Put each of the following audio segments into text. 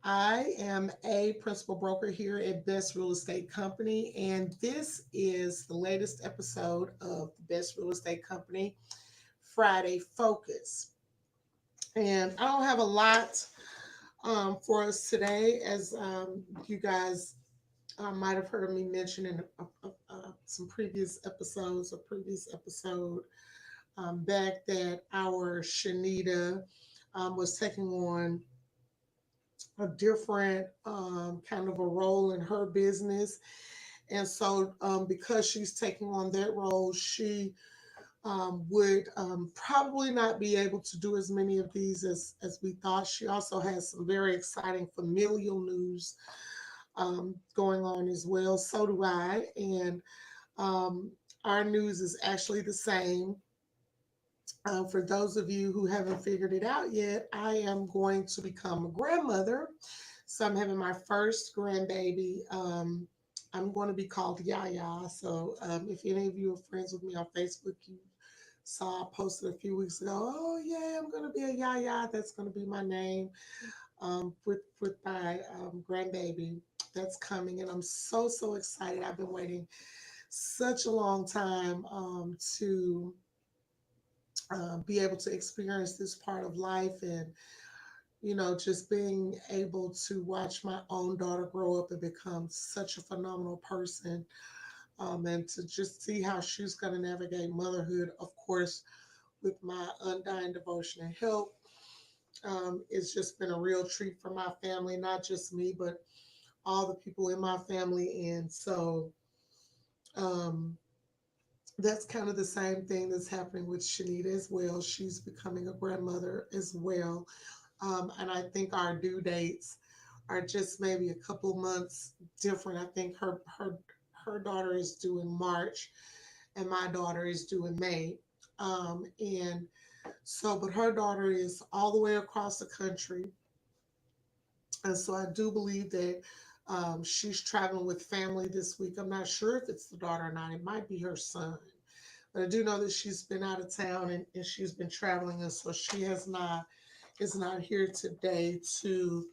I am a principal broker here at Best Real Estate Company, and this is the latest episode of the Best Real Estate Company Friday Focus. And I don't have a lot for us today, as you guys might have heard me mention in some previous episodes, a previous episode back that our Shanita was taking on a different kind of a role in her business. And so, because she's taking on that role, she would probably not be able to do as many of these as we thought. She also has some very exciting familial news going on as well. So do I. And um, our news is actually the same. For those of you who haven't figured it out yet, I am going to become a grandmother. So I'm having my first grandbaby. I'm going to be called Yaya. So if any of you are friends with me on Facebook, you saw I posted a few weeks ago. Oh yeah, I'm going to be a Yaya. That's going to be my name with my grandbaby that's coming, and I'm so excited. I've been waiting such a long time to be able to experience this part of life, and just being able to watch my own daughter grow up and become such a phenomenal person, and to just see how she's going to navigate motherhood, of course, with my undying devotion and help. It's just been a real treat for my family, not just me, but all the people in my family. And so um, that's kind of the same thing that's happening with Shanita as well. She's becoming a grandmother as well. And I think our due dates are just maybe a couple months different. I think her daughter is due in March, and my daughter is due in May. And so, but her daughter is all the way across the country, and so I do believe that she's traveling with family this week. I'm not sure if it's the daughter or not. It might be her son. But I do know that she's been out of town, and she's been traveling, and so she has not is not here today to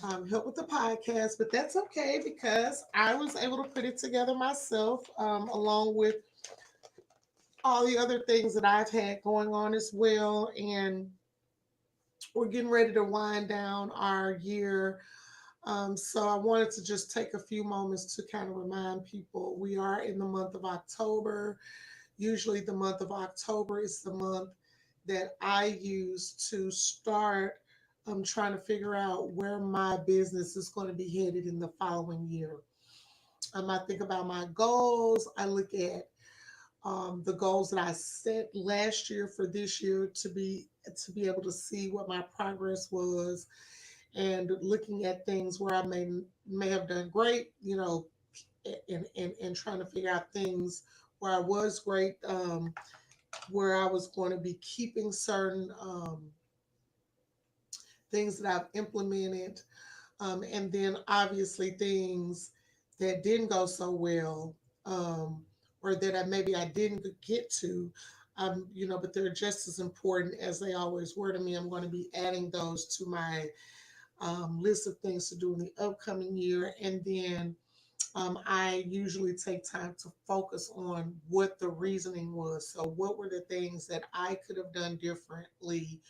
help with the podcast. But that's okay because I was able to put it together myself, along with all the other things that I've had going on as well. And we're getting ready to wind down our year. So I wanted to just take a few moments to kind of remind people we are in the month of October. Usually, the month of October is the month that I use to start trying to figure out where my business is going to be headed in the following year. I think about my goals. I look at the goals that I set last year for this year to be able to see what my progress was, and looking at things where I may have done great, and trying to figure out things where I was great, where I was going to be keeping certain things that I've implemented, and then obviously things that didn't go so well, um, or that maybe I didn't get to. But they're just as important as they always were to me. I'm going to be adding those to my list of things to do in the upcoming year. And then I usually take time to focus on what the reasoning was. So, what were the things that I could have done differently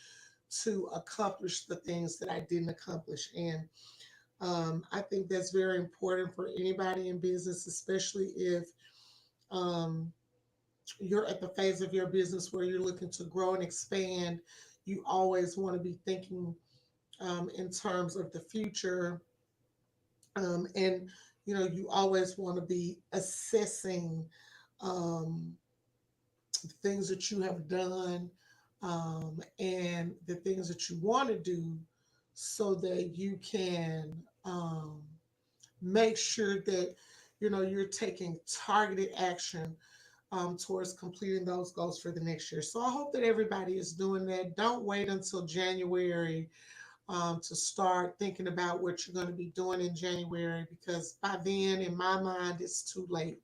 to accomplish the things that I didn't accomplish? And I think that's very important for anybody in business, especially if um, you're at the phase of your business where you're looking to grow and expand. You always want to be thinking in terms of the future, and you always want to be assessing um, the things that you have done, and the things that you want to do, so that you can make sure that you're taking targeted action towards completing those goals for the next year. So I hope that everybody is doing that. Don't wait until January to start thinking about what you're going to be doing in January, because by then, in my mind, it's too late.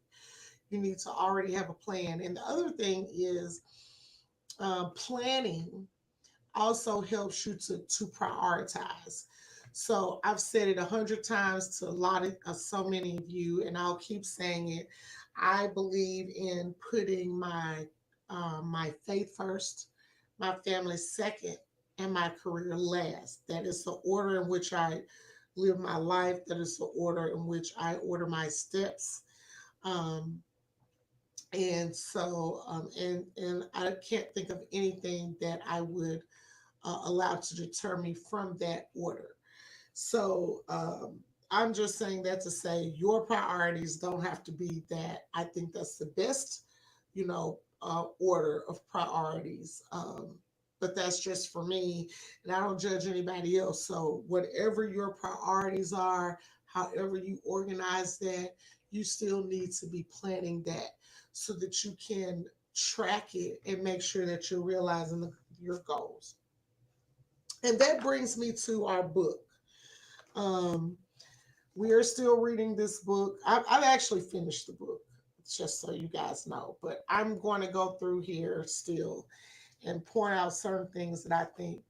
You need to already have a plan. And the other thing is, planning also helps you to prioritize. So I've said it 100 times to a lot of so many of you, and I'll keep saying it. I believe in putting my faith first, my family second, and my career last. That is the order in which I live my life. That is the order in which I order my steps. Um, and I can't think of anything that I would allow to deter me from that order. So I'm just saying that to say your priorities don't have to be that. I think that's the best, order of priorities. But that's just for me, and I don't judge anybody else. So whatever your priorities are, however you organize that, you still need to be planning that so that you can track it and make sure that you're realizing your goals. And that brings me to our book. Um, we are still reading this book. I've actually finished the book, just so you guys know. But I'm going to go through here still and point out certain things that I think,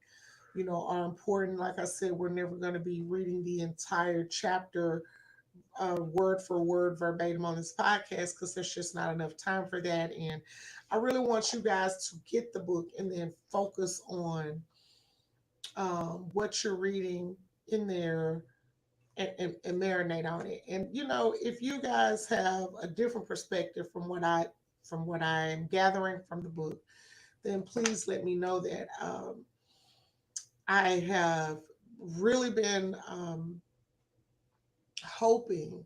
are important. Like I said, we're never going to be reading the entire chapter word for word verbatim on this podcast because there's just not enough time for that. And I really want you guys to get the book and then focus on what you're reading in there and marinate on it. And if you guys have a different perspective from what I am gathering from the book, then please let me know that. I have really been hoping,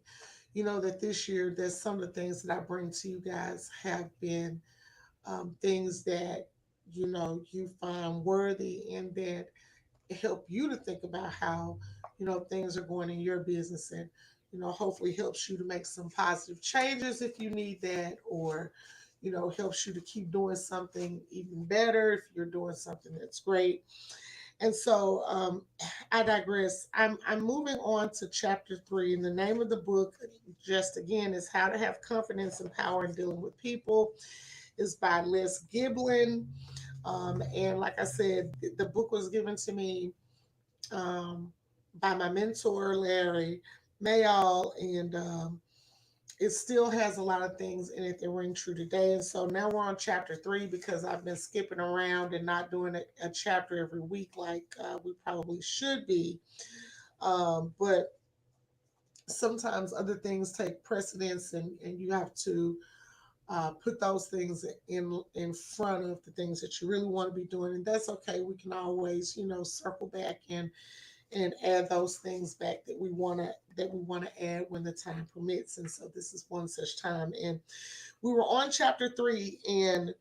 that this year that some of the things that I bring to you guys have been things that you find worthy and that help you to think about how things are going in your business, and hopefully helps you to make some positive changes if you need that, or helps you to keep doing something even better if you're doing something that's great. And so I digress. I'm moving on to chapter 3, and the name of the book, just again, is How to Have Confidence and Power in Dealing with People. Is by Les Giblin. And like I said, the book was given to me um, by my mentor, Larry Mayall, and it still has a lot of things in it that ring true today. And so now we're on chapter 3 because I've been skipping around and not doing a chapter every week like we probably should be. But sometimes other things take precedence, and you have to put those things in front of the things that you really want to be doing, and that's okay. We can always circle back and add those things back that we want to add when the time permits. And so this is one such time. And we were on chapter 3, and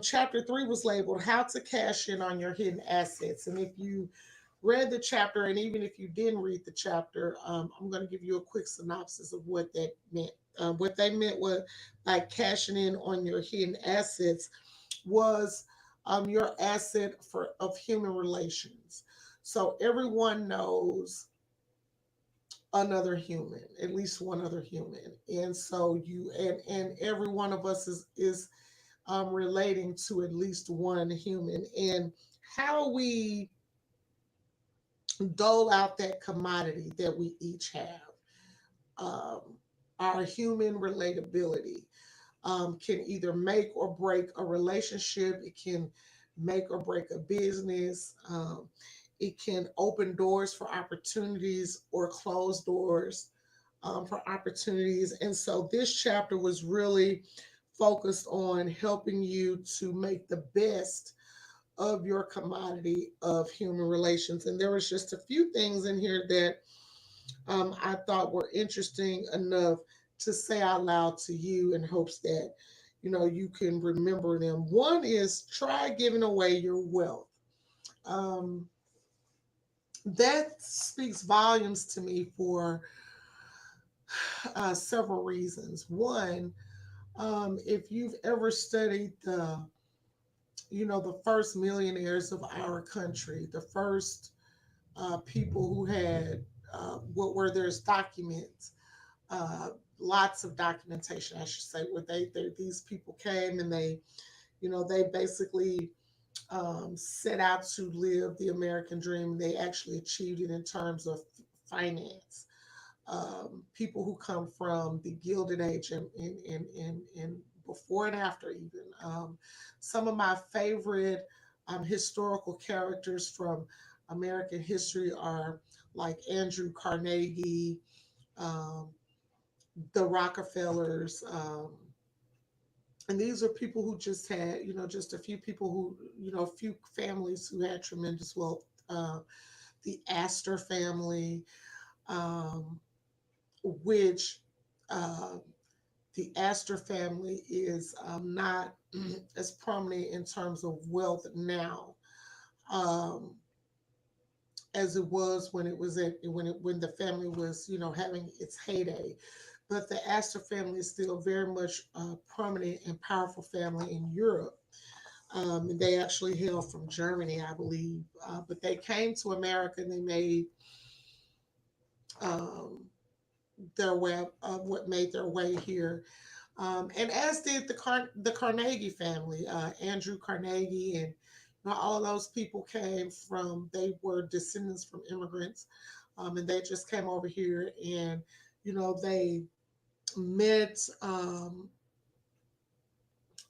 chapter 3 was labeled "How to Cash In on Your Hidden Assets." And if you read the chapter, and even if you didn't read the chapter, I'm going to give you a quick synopsis of what that meant. What they meant was by cashing in on your hidden assets was your asset of human relations. So everyone knows another human, at least one other human, and so and every one of us is relating to at least one human, and how we dole out that commodity that we each have. Um, our human relatability can either make or break a relationship. It can make or break a business. It can open doors for opportunities or close doors for opportunities. And so this chapter was really focused on helping you to make the best of your commodity of human relations. And there was just a few things in here that I thought were interesting enough to say out loud to you in hopes that you can remember them. One is try giving away your wealth. Um, that speaks volumes to me for several reasons. One, if you've ever studied the first millionaires of our country, the first people who had what were there's documents, uh, lots of documentation, I should say, where these people came and they basically set out to live the American dream. They actually achieved it in terms of finance. People who come from the Gilded Age and before and after, even. Some of my favorite historical characters from American history are like Andrew Carnegie, um, the Rockefellers. And these are people who just had, just a few people who, a few families who had tremendous wealth. The Astor family, um, which um, the Astor family is not as prominent in terms of wealth now um, as it was when it was when the family was having its heyday. But the Astor family is still very much a prominent and powerful family in Europe. And they actually hail from Germany, I believe. But they came to America and they made um, their way what made their way here. And as did the Carnegie family, Andrew Carnegie, and all of those people came from. They were descendants from immigrants, and they just came over here, and they met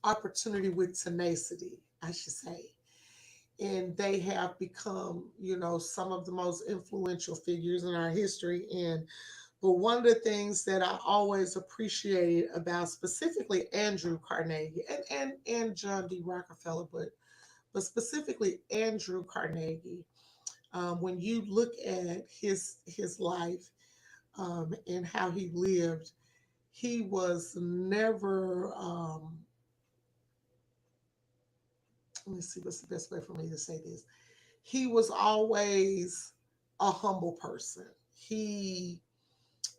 opportunity with tenacity, I should say, and they have become, some of the most influential figures in our history. And but one of the things that I always appreciated about specifically Andrew Carnegie and John D. Rockefeller, but specifically Andrew Carnegie, when you look at his life and how he lived, he was never. Let me see what's the best way for me to say this. He was always a humble person.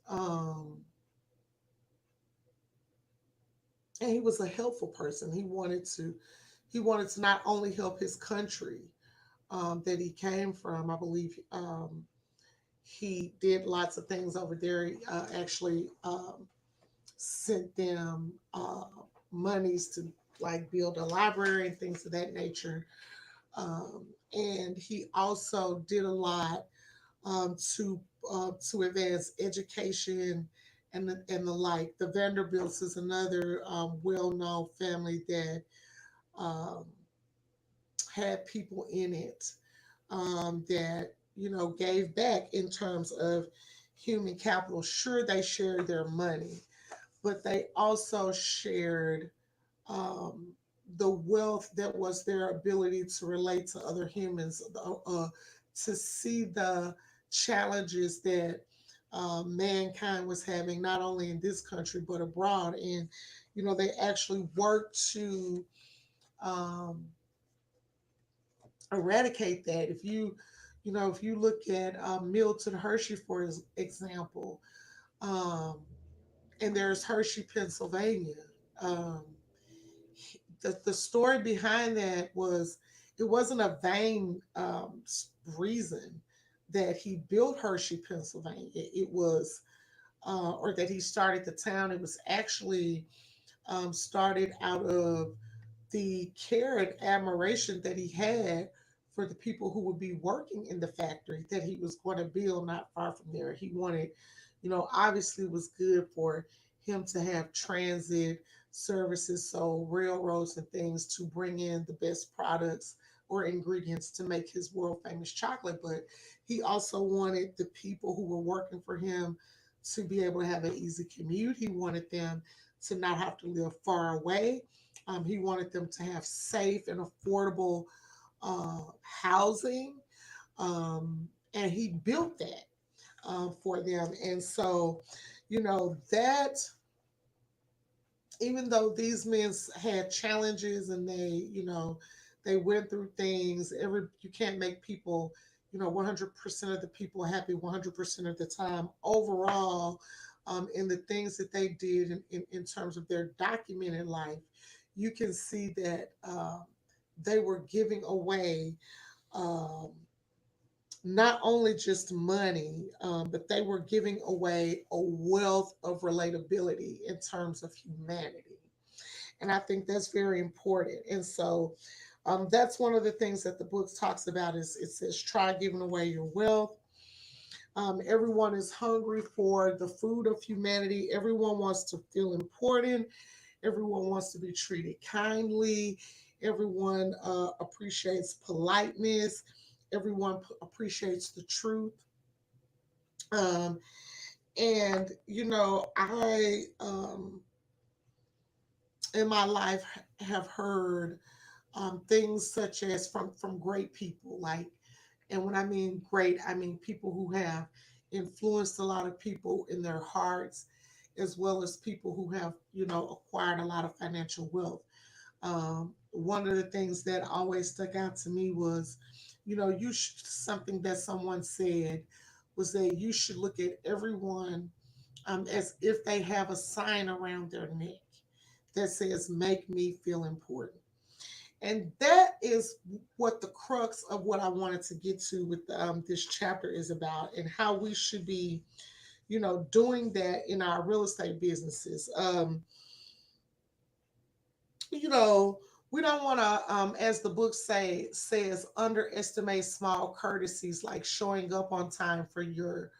Um, and he was a helpful person. He wanted to not only help his country that he came from. I believe he did lots of things over there. He actually sent them monies to like build a library and things of that nature. And he also did a lot to advance education and the like. The Vanderbilts is another well-known family that um, had people in it that gave back in terms of human capital. Sure, they shared their money, but they also shared um, the wealth that was their ability to relate to other humans, to see the challenges that mankind was having, not only in this country but abroad. And they actually worked to um, eradicate that. If you look at Milton Hershey, for example, um, and there's Hershey, Pennsylvania. Um, the story behind that was it wasn't a vain reason that he built Hershey, Pennsylvania. It was, or that he started the town. It was actually started out of the care and admiration that he had for the people who would be working in the factory that he was going to build not far from there. He wanted, obviously it was good for him to have transit services, so railroads and things to bring in the best products or ingredients to make his world famous chocolate. But he also wanted the people who were working for him to be able to have an easy commute. He wanted them to not have to live far away. He wanted them to have safe and affordable housing, and he built that for them. And so, that even though these men had challenges and they went through things, you can't make people 100% of the people happy 100% of the time. Overall, in the things that they did in terms of their documented life, you can see that they were giving away um, not only just money, but they were giving away a wealth of relatability in terms of humanity. And I think that's very important. And so, That's one of the things that the book talks about. Is it says try giving away your wealth. Everyone is hungry for the food of humanity. Everyone wants to feel important. Everyone wants to be treated kindly. Everyone appreciates politeness. Everyone appreciates the truth. Um, and I in my life have heard things such as from great people, like, and when I mean great, I mean people who have influenced a lot of people in their hearts, as well as people who have acquired a lot of financial wealth. One of the things that always stuck out to me was, something that someone said was that you should look at everyone as if they have a sign around their neck that says "Make me feel important." And that is what the crux of what I wanted to get to with this chapter is about, and how we should be, doing that in our real estate businesses. You know, we don't want to, as the book says, underestimate small courtesies like showing up on time for your,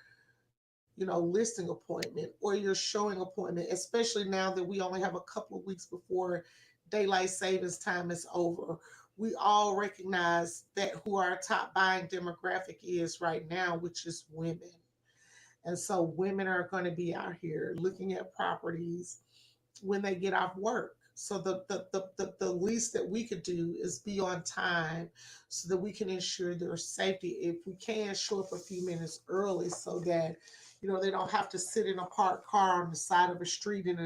listing appointment or your showing appointment, especially now that we only have a couple of weeks before daylight savings time is over. We all recognize that who our top buying demographic is right now, which is women. And so women are going to be out here looking at properties when they get off work. So the least that we could do is be on time so that we can ensure their safety. If we can, show up a few minutes early so that they don't have to sit in a parked car on the side of a street in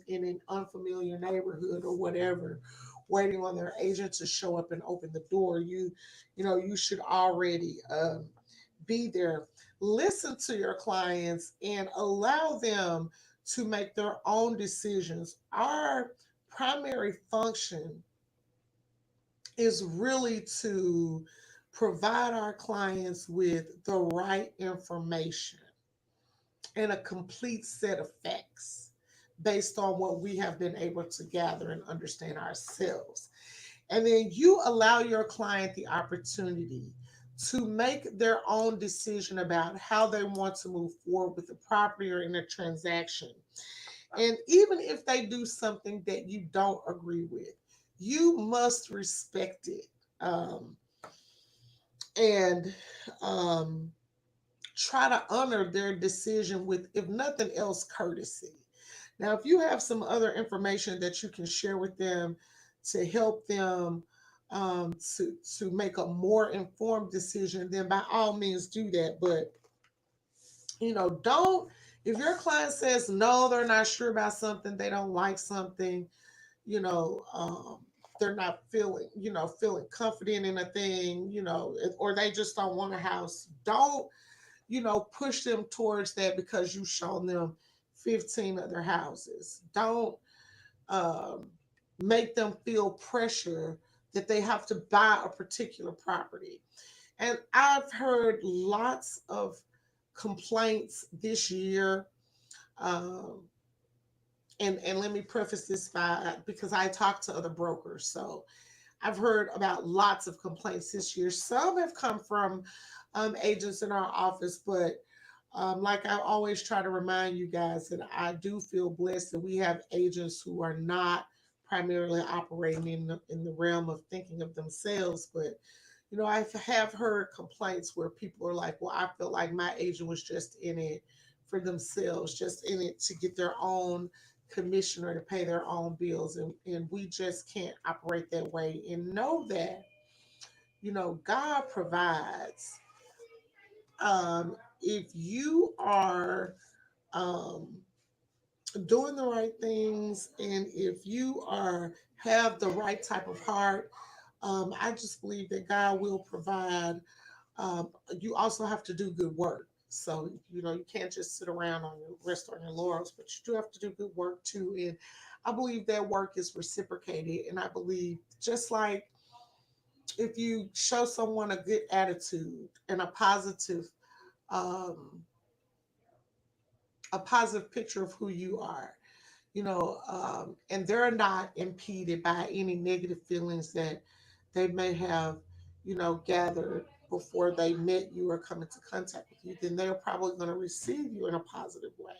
in an unfamiliar neighborhood or whatever, waiting on their agent to show up and open the door. You should already be there. Listen to your clients and allow them to make their own decisions. Our primary function is really to provide our clients with the right information and a complete set of facts based on what we have been able to gather and understand ourselves. And then you allow your client the opportunity to make their own decision about how they want to move forward with the property or in a transaction. And even if they do something that you don't agree with, you must respect it. And um, Try to honor their decision with, if nothing else, courtesy. Now, if you have some other information that you can share with them to help them to make a more informed decision, then by all means do that. But don't, if your client says no, they're not sure about something, they don't like something, you know, um, they're not feeling confident in a thing, or they just don't want a house. Don't push them towards that because you've shown them 15 other houses. Don't um, make them feel pressure that they have to buy a particular property. And I've heard lots of complaints this year. Um, and let me preface this by, because I talked to other brokers. So I've heard about lots of complaints this year. Some have come from agents in our office, but like I always try to remind you guys that I do feel blessed that we have agents who are not primarily operating in the realm of thinking of themselves. But I have heard complaints where people are like, "Well, I feel like my agent was just in it for themselves, just in it to get their own commission or to pay their own bills," and we just can't operate that way. And know that God provides. If you are um, doing the right things, and if you are have the right type of heart, I just believe that God will provide. You also have to do good work. So you can't just sit around on your rest on your laurels, but you do have to do good work too. And I believe that work is reciprocated. And I believe, just like if you show someone a good attitude and um, a positive picture of who you are, and they're not impeded by any negative feelings that they may have, gathered before they met you or come into contact with you, then they're probably going to receive you in a positive way.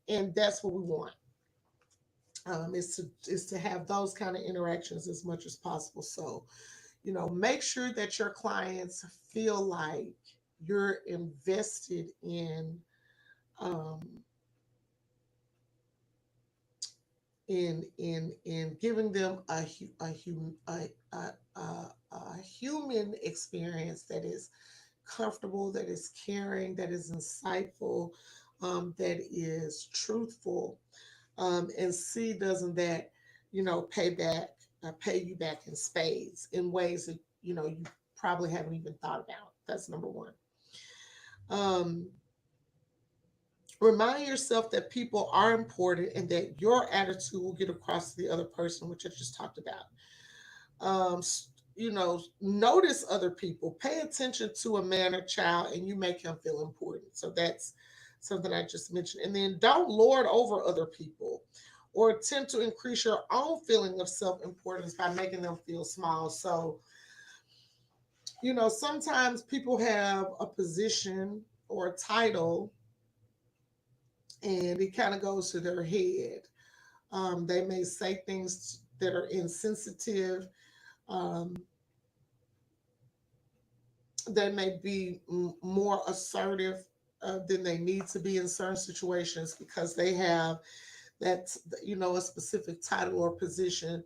And that's what we want. Is to have those kind of interactions as much as possible. So, make sure that your clients feel like you're invested um, in giving them a human experience that is comfortable, that is caring, that is insightful, that is truthful, and C, doesn't that pay you back in spades in ways that you probably haven't even thought about. That's number one. Um, Remind yourself that people are important and that your attitude will get across to the other person, which I just talked about. Notice other people, pay attention to a man or child, and you make him feel important. So that's something I just mentioned. And then don't lord over other people or attempt to increase your own feeling of self importance by making them feel small. So, sometimes people have a position or a title and it kind of goes to their head. They may say things that are insensitive. Um, they may be more assertive than they need to be in certain situations because they have that, a specific title or position.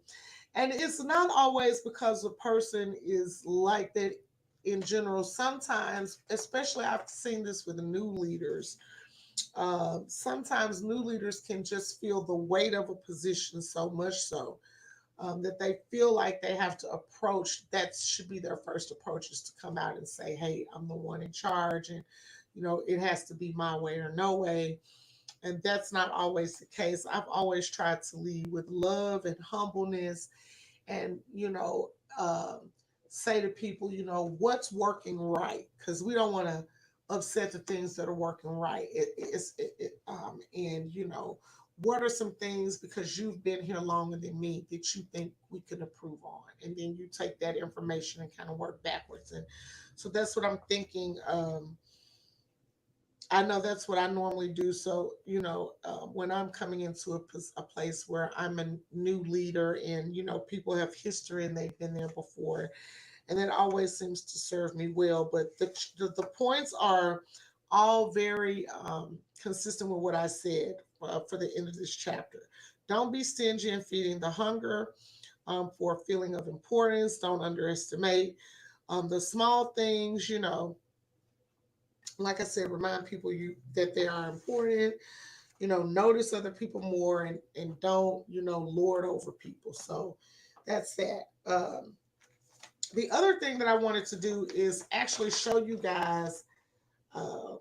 And it's not always because the person is like that in general. Sometimes, especially I've seen this with new leaders, sometimes new leaders can just feel the weight of a position so much so that they feel like they have to approach, that should be their first approach, is to come out and say, hey, I'm the one in charge, and it has to be my way or no way. And that's not always the case. I've always tried to lead with love and humbleness, and say to people, what's working right, because we don't want to upset the things that are working right. And what are some things, because you've been here longer than me, that you think we could improve on, and then you take that information and kind of work backwards. And so that's what I'm thinking. I know that's what I normally do. So, when I'm coming into a place where I'm a new leader and, people have history and they've been there before, and it always seems to serve me well. But the points are all very consistent with what I said for the end of this chapter. Don't be stingy in feeding the hunger for a feeling of importance. Don't underestimate the small things, like I said, remind people you that they are important. Notice other people more, and don't lord over people. So that's that. The other thing that I wanted to do is actually show you guys um,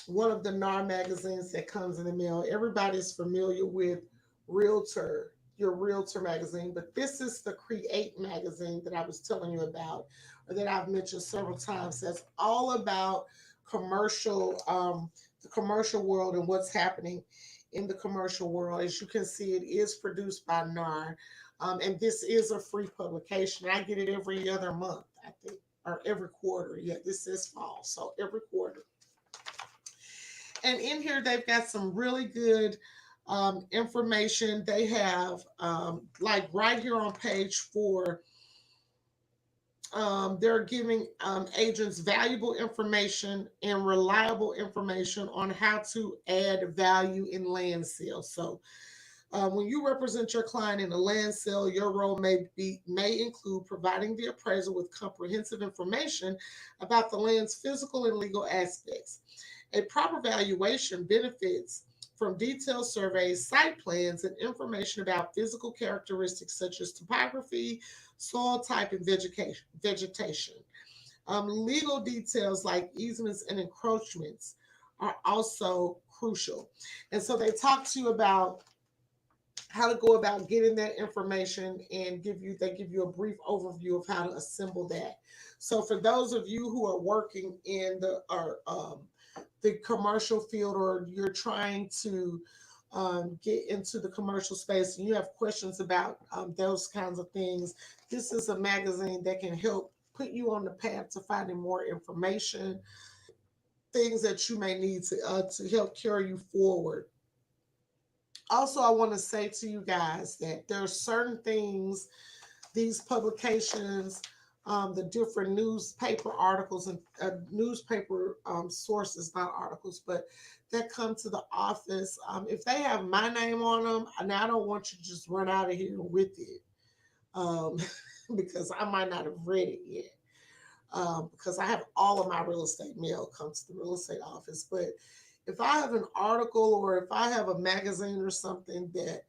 one of the NAR magazines that comes in the mail. Everybody's familiar with Realtor, your Realtor magazine, but this is the Create magazine that I was telling you about, or that I've mentioned several times. That's all about the commercial world and what's happening in the commercial world. As you can see, it is produced by NAR, and this is a free publication. I get it every other month, I think, or every quarter. Yeah, this is fall, so every quarter. And in here, they've got some really good information. They have, like right here on page 4, they're giving agents valuable information and reliable information on how to add value in land sales. So, when you represent your client in a land sale, your role may include providing the appraiser with comprehensive information about the land's physical and legal aspects. A proper valuation benefits from detailed surveys, site plans, and information about physical characteristics such as topography, soil type, and vegetation. Legal details like easements and encroachments are also crucial. And so they talk to you about how to go about getting that information, and they give you a brief overview of how to assemble that. So for those of you who are working in the commercial field, or you're trying to get into the commercial space and you have questions about those kinds of things, this is a magazine that can help put you on the path to finding more information, things that you may need to help carry you forward. Also, I want to say to you guys that there are certain things, these publications, the different newspaper articles and newspaper sources, not articles, but that come to the office. If they have my name on them, and I don't want you to just run out of here with it, um, because I might not have read it yet. Because I have all of my real estate mail comes to the real estate office. But if I have an article or if I have a magazine or something that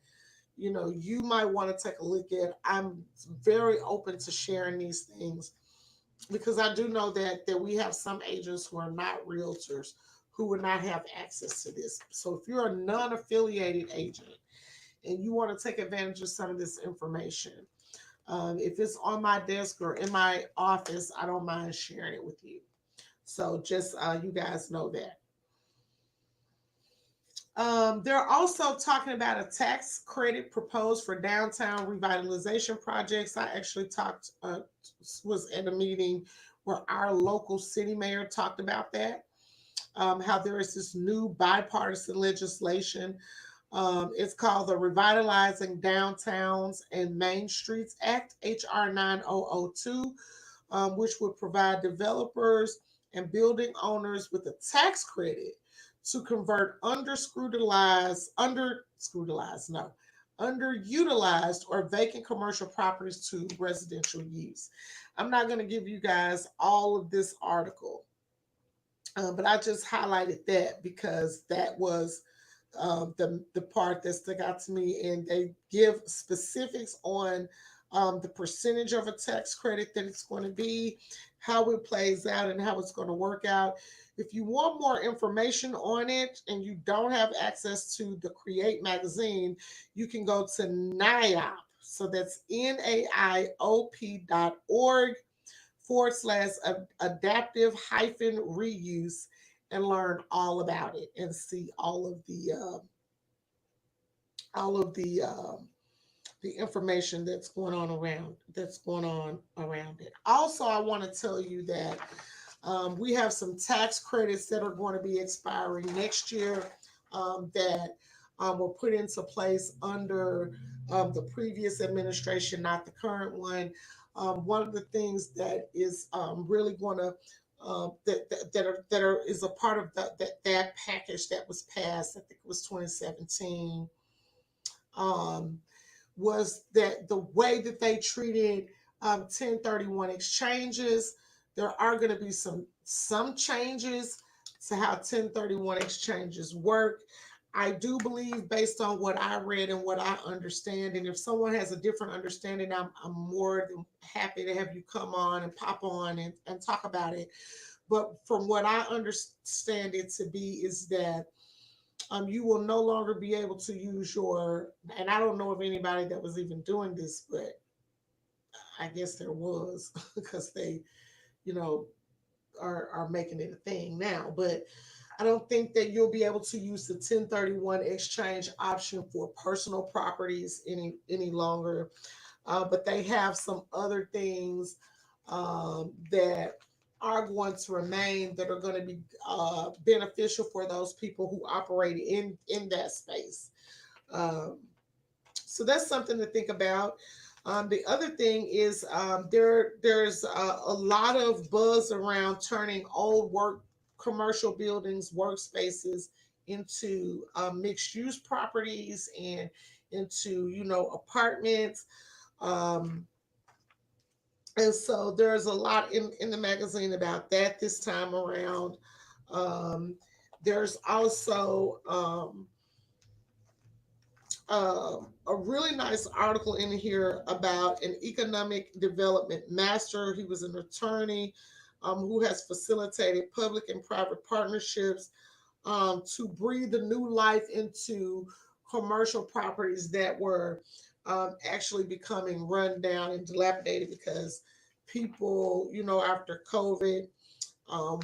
you might want to take a look at, I'm very open to sharing these things because I do know that we have some agents who are not realtors who would not have access to this. So if you're a non-affiliated agent and you want to take advantage of some of this information, if it's on my desk or in my office, I don't mind sharing it with you. So just you guys know that. They're also talking about a tax credit proposed for downtown revitalization projects. I actually was at a meeting where our local city mayor talked about that. How there is this new bipartisan legislation. It's called the Revitalizing Downtowns and Main Streets Act, HR 9002, which would provide developers and building owners with a tax credit to convert underutilized or vacant commercial properties to residential use. I'm not going to give you guys all of this article, but I just highlighted that because that was the part that stuck out to me, and they give specifics on the percentage of a tax credit that it's going to be, how it plays out, and how it's going to work out. If you want more information on it and you don't have access to the Create magazine, you can go to NAIOP. So that's NAIOP.org / adaptive hyphen reuse and learn all about it and see all of the information that's going on around it. Also, I want to tell you that we have some tax credits that are going to be expiring next year that were put into place under the previous administration, not the current one. One of the things that is really going to that is a part of that package that was passed. I think it was 2017. Um, was that the way that they treated 1031 exchanges. There are going to be some changes to how 1031 exchanges work. I do believe, based on what I read and what I understand, and if someone has a different understanding, I'm more than happy to have you come on and pop on and talk about it. But from what I understand it to be, is that you will no longer be able to use and I don't know of anybody that was even doing this, but I guess there was because they, you know, are making it a thing now. But I don't think that you'll be able to use the 1031 exchange option for personal properties any longer. But they have some other things that are going to remain that are going to be beneficial for those people who operate in that space. Um, so that's something to think about. The other thing is there's a lot of buzz around turning old commercial buildings, workspaces into mixed use properties and into apartments. Um, and so there's a lot in the magazine about that this time around. Um, there's also a really nice article in here about an economic development master. He was an attorney who has facilitated public and private partnerships to breathe a new life into commercial properties that were actually becoming run down and dilapidated because people, after COVID,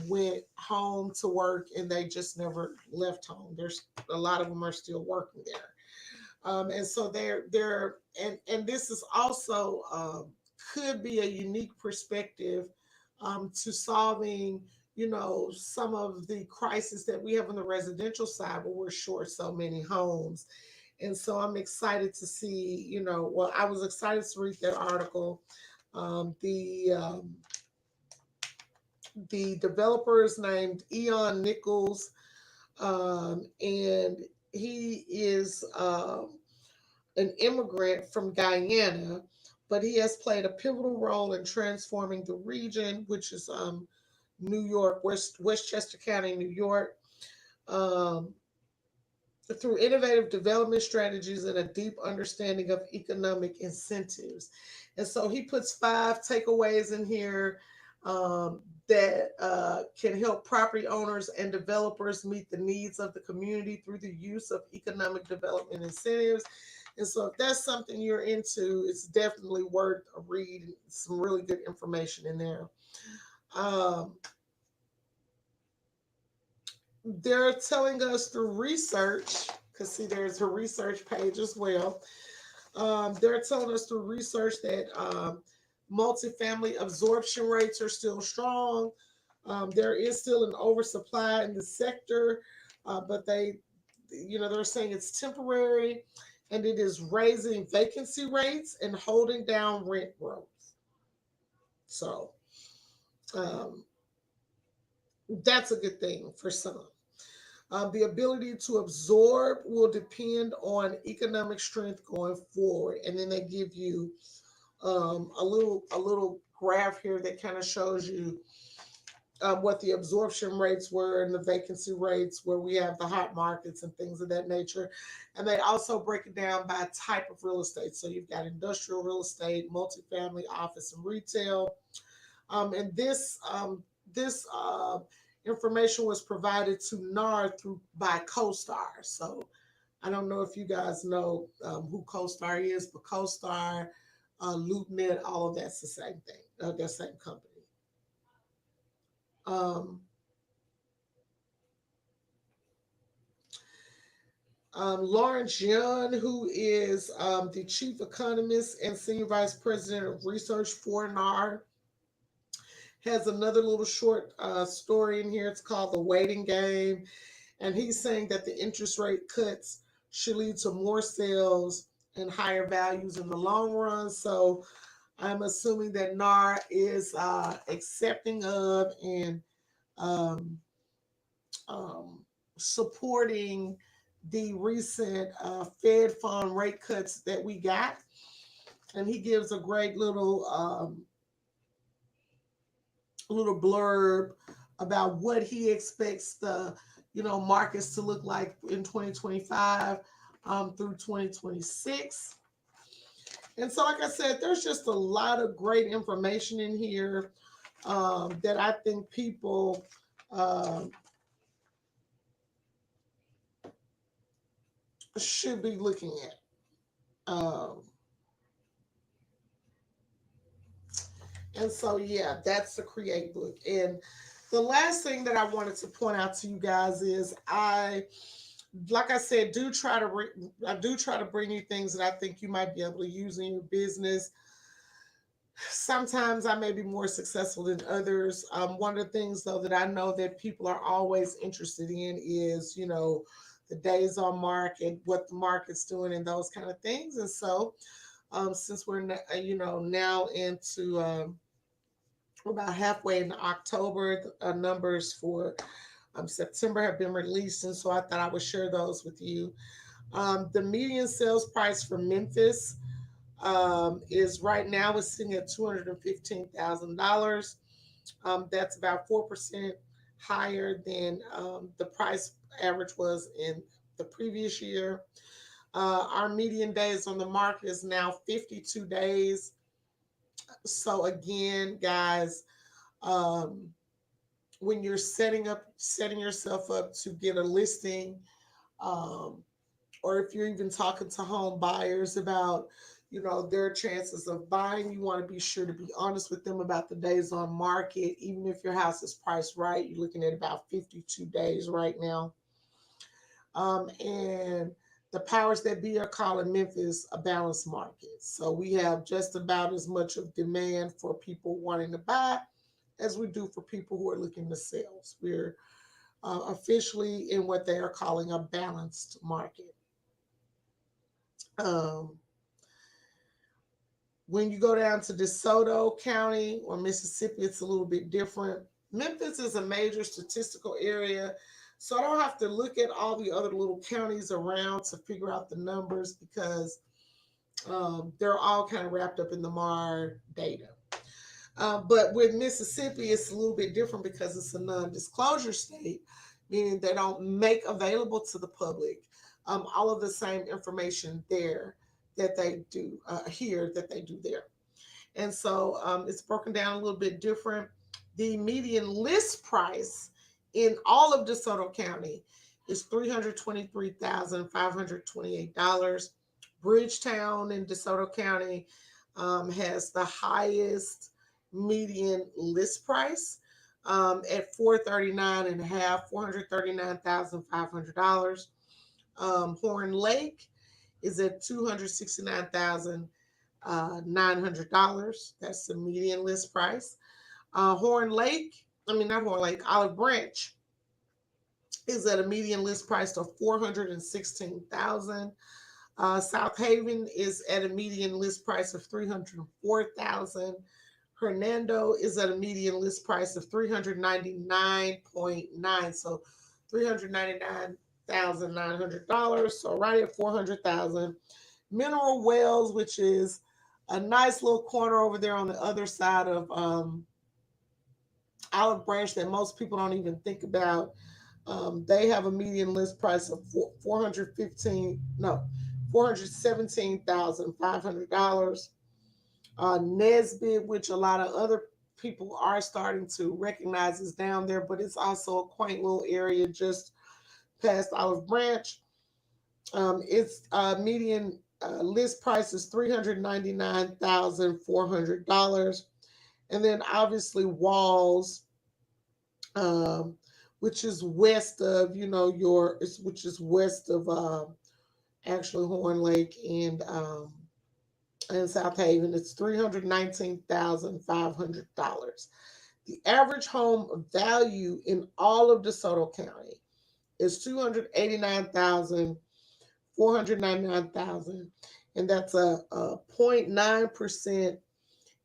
went home to work and they just never left home. There's a lot of them are still working there. And so they're and this is also could be a unique perspective to solving, some of the crisis that we have on the residential side where we're short so many homes. And so I'm excited to see, well, I was excited to read that article. um, the um, the developer is named Eon Nichols, and he is an immigrant from Guyana, but he has played a pivotal role in transforming the region, which is New York, Westchester County, New York, um, through innovative development strategies and a deep understanding of economic incentives. And so he puts five takeaways in here that can help property owners and developers meet the needs of the community through the use of economic development incentives. And so, if that's something you're into, it's definitely worth a read. Some really good information in there. Um, they're telling us through research, because see, there's a research page as well. They're telling us through research that multifamily absorption rates are still strong. There is still an oversupply in the sector, but they're saying it's temporary, and it is raising vacancy rates and holding down rent growth. So um, that's a good thing for some. The ability to absorb will depend on economic strength going forward, and then they give you a little graph here that kind of shows you what the absorption rates were and the vacancy rates where we have the hot markets and things of that nature. And they also break it down by type of real estate. So you've got industrial real estate, multifamily, office, and retail. And this information was provided to NAR through by CoStar. So I don't know if you guys know who CoStar is, but CoStar, LoopNet, all of that's the same thing. They're same company. Um, Lawrence Young, who is the chief economist and senior vice president of research for NAR, has another little short story in here. It's called The Waiting Game. And he's saying that the interest rate cuts should lead to more sales and higher values in the long run. So I'm assuming that NAR is accepting of and um, um, supporting the recent Fed fund rate cuts that we got. And he gives a great little blurb about what he expects the markets to look like in 2025 through 2026. And so, like I said, there's just a lot of great information in here that I think people um, should be looking at. And so, yeah, that's the Create book. And the last thing that I wanted to point out to you guys is like I said, I do try to bring you things that I think you might be able to use in your business. Sometimes I may be more successful than others. One of the things though that I know that people are always interested in is, the days on market, what the market's doing, and those kind of things. And so, since we're now into we're about halfway in October, the numbers for September have been released, and so I thought I would share those with you. The median sales price for Memphis is right now is sitting at $215,000. That's about 4% higher than the price average was in the previous year. Our median days on the market is now 52 days. So again, guys, um, when you're setting yourself up to get a listing, um, or if you're even talking to home buyers about, their chances of buying. You want to be sure to be honest with them about the days on market. Even if your house is priced right, you're looking at about 52 days right now. And the powers that be are calling Memphis a balanced market. So we have just about as much of demand for people wanting to buy as we do for people who are looking to sell. We're officially in what they are calling a balanced market. Um, when you go down to DeSoto County or Mississippi, it's a little bit different. Memphis is a major statistical area, so I don't have to look at all the other little counties around to figure out the numbers because they're all kind of wrapped up in the MAR data. But with Mississippi, it's a little bit different because it's a non disclosure state, meaning they don't make available to the public all of the same information there that they do here that they do there. And so it's broken down a little bit different. The median list price in all of DeSoto County is $323,528. Bridgetown in DeSoto County has the highest median list price at 439 and a half, $439,500. Horn Lake is at $269,900. That's the median list price. Not Horn Lake, Olive Branch is at a median list price of 416,000. South Haven is at a median list price of 304,000. Hernando is at a median list price of 399.9, so $399,900, so right at 400,000. Mineral Wells, which is a nice little corner over there on the other side of Olive Branch that most people don't even think about. They have a median list price of 415, no, $417,500. Nesbit, which a lot of other people are starting to recognize, is down there, but it's also a quaint little area just past Olive Branch. Its median list price is $399,400. And then obviously Walls, um, which is west of, which is west of actually Horn Lake and South Haven. It's $319,500. The average home value in all of DeSoto County is 499,000, and that's a 0.9%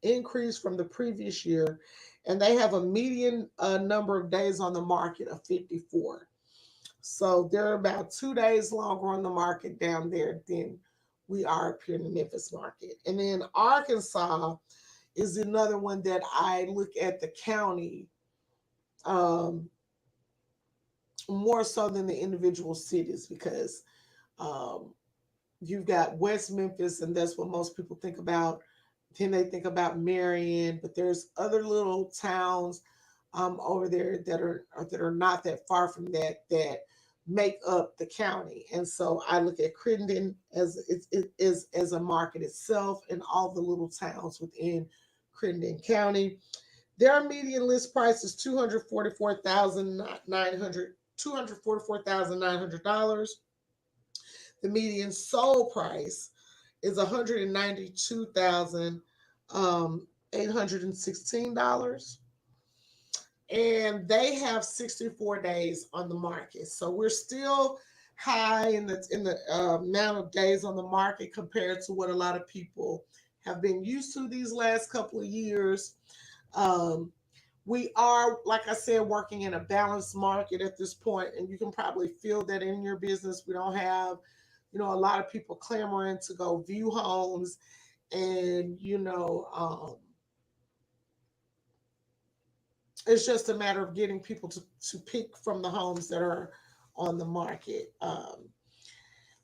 increase from the previous year. And they have a median number of days on the market of 54. So they're about 2 days longer on the market down there than we are up here in the Memphis market. And then Arkansas is another one that I look at the county um, more so than the individual cities because um, you've got West Memphis, and that's what most people think about. Then they think about Marion, but there's other little towns over there that are not that far from that make up the county. And so I look at Crittenden as a market itself, and all the little towns within Crittenden County. Their median list price is $244,900. The median sold price is $192,816, and they have 64 days on the market. So we're still high in the amount of days on the market compared to what a lot of people have been used to these last couple of years. Um, we are, like I said, working in a balanced market at this point, and you can probably feel that in your business. We don't have, a lot of people clamoring to go view homes, and it's just a matter of getting people to pick from the homes that are on the market.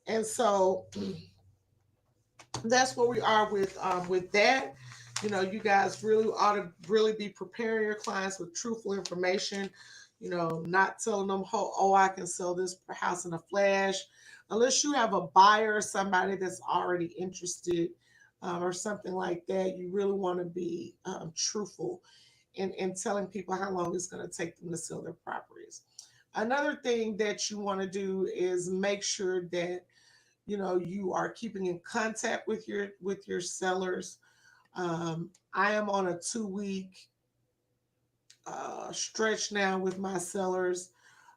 And so that's where we are with that. You guys really ought to really be preparing your clients with truthful information. Not telling them, oh, I can sell this house in a flash, unless you have a buyer or somebody that's already interested. or something like that, you really want to be truthful in telling people how long it's going to take them to sell their properties. Another thing that you want to do is make sure that you are keeping in contact with your sellers. I am on a 2 week stretch now with my sellers,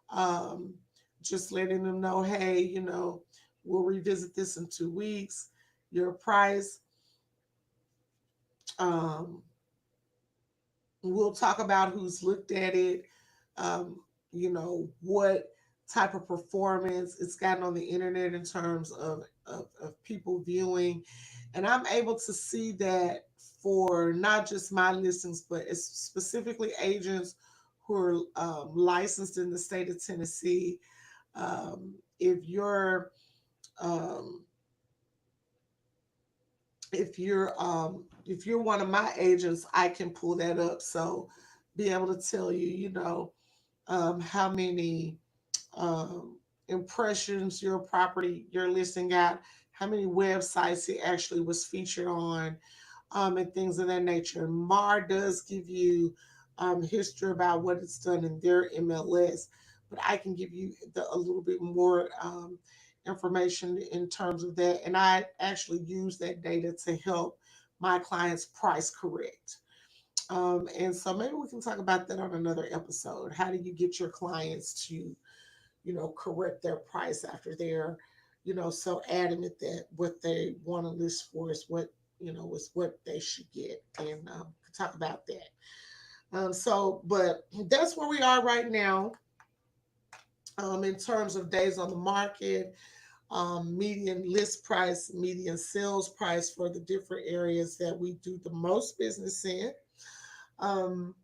um, just letting them know, hey, we'll revisit this in 2 weeks. Your price. Um, we'll talk about who's looked at it, um, what type of performance it's gotten on the internet in terms of people viewing. And I'm able to see that for not just my listings, but it's specifically agents who are licensed in the state of Tennessee. If you're um, if you're one of my agents, I can pull that up. So be able to tell you, how many impressions your property, your listing got, how many websites it actually was featured on, and things of that nature. MAR does give you history about what it's done in their MLS, but I can give you a little bit more information in terms of that. And I actually use that data to help my clients price correct. And so maybe we can talk about that on another episode. How do you get your clients to, correct their price after they're, so adamant that what they want to list for is what, is what they should get. And talk about that. But that's where we are right now, in terms of days on the market, median list price, median sales price for the different areas that we do the most business in. Um,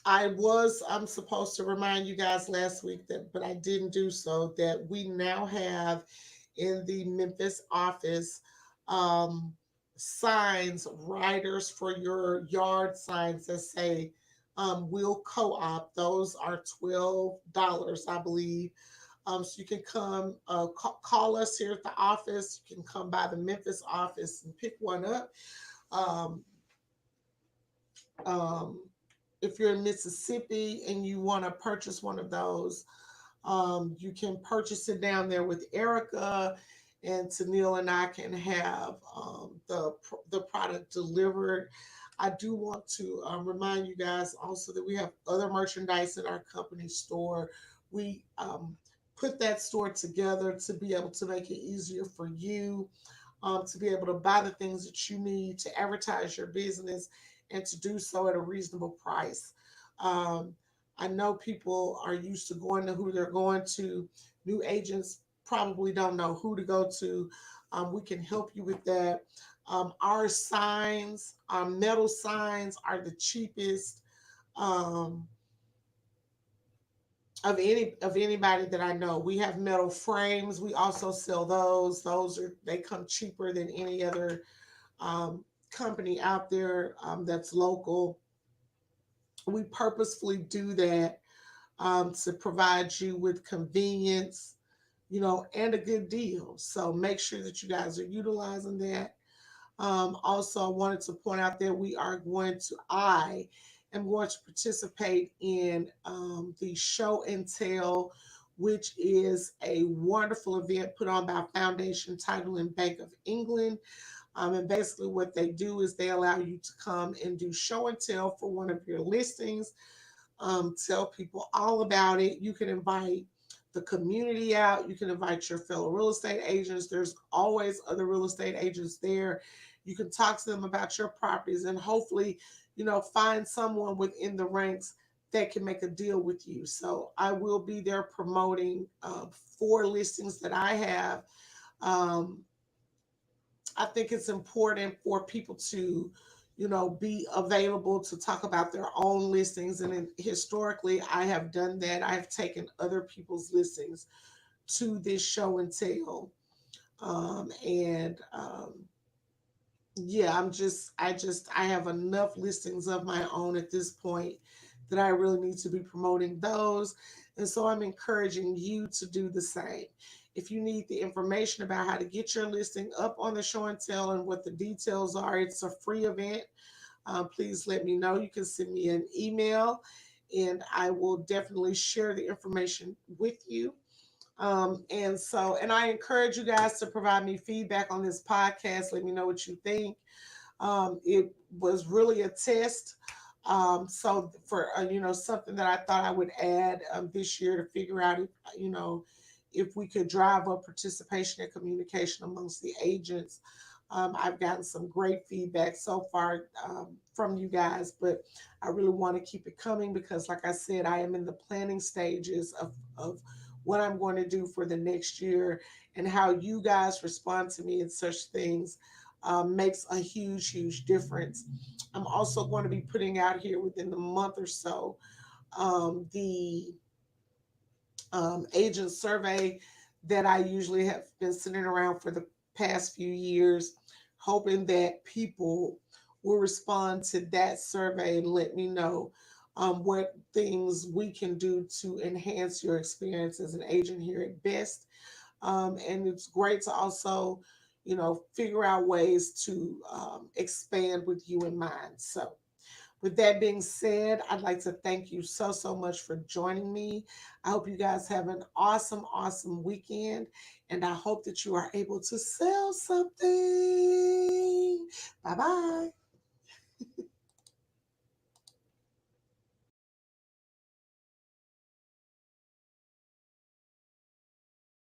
I'm supposed to remind you guys last week that, but I didn't do so, that we now have in the Memphis office um, signs, riders for your yard signs that say Will Co-op. Those are $12, I believe. So you can come call us here at the office. You can come by the Memphis office and pick one up. Um, um, if you're in Mississippi and you want to purchase one of those, you can purchase it down there with Erica, and Tennille and I can have the product delivered. I do want to remind you guys also that we have other merchandise in our company store. We put that store together to be able to make it easier for you, to be able to buy the things that you need to advertise your business and to do so at a reasonable price. Um, I know people are used to going to who they're going to. New agents probably don't know who to go to. We can help you with that. Our signs, our metal signs, are the cheapest um, of anybody that I know. We have metal frames. We also sell those. They come cheaper than any other um, company out there that's local. We purposefully do that to provide you with convenience, and a good deal. So make sure that you guys are utilizing that. Also, I wanted to point out that I am going to participate in the show and tell, which is a wonderful event put on by Foundation Title and Bank of England. And basically, what they do is they allow you to come and do show and tell for one of your listings, tell people all about it. You can invite the community out. You can invite your fellow real estate agents. There's always other real estate agents there. You can talk to them about your properties and hopefully, find someone within the ranks that can make a deal with you. So I will be there promoting 4 listings that I have. Um, I think it's important for people to, be available to talk about their own listings. And historically, I have done that. I have taken other people's listings to this show and tell. And Yeah, I have enough listings of my own at this point that I really need to be promoting those. And so I'm encouraging you to do the same. If you need the information about how to get your listing up on the show and tell and what the details are, it's a free event. Please let me know. You can send me an email and I will definitely share the information with you. And I encourage you guys to provide me feedback on this podcast. Let me know what you think. It was really a test. So for something that I thought I would add this year to figure out if if we could drive up participation and communication amongst the agents. I've gotten some great feedback so far from you guys, but I really want to keep it coming because, like I said, I am in the planning stages of what I'm going to do for the next year, and how you guys respond to me and such things makes a huge, huge difference. I'm also going to be putting out here within the month or so the agent survey that I usually have been sitting around for the past few years, hoping that people will respond to that survey and let me know what things we can do to enhance your experience as an agent here at Best. And it's great to also, figure out ways to expand with you in mind. So, with that being said, I'd like to thank you so, so much for joining me. I hope you guys have an awesome, awesome weekend. And I hope that you are able to sell something. Bye bye.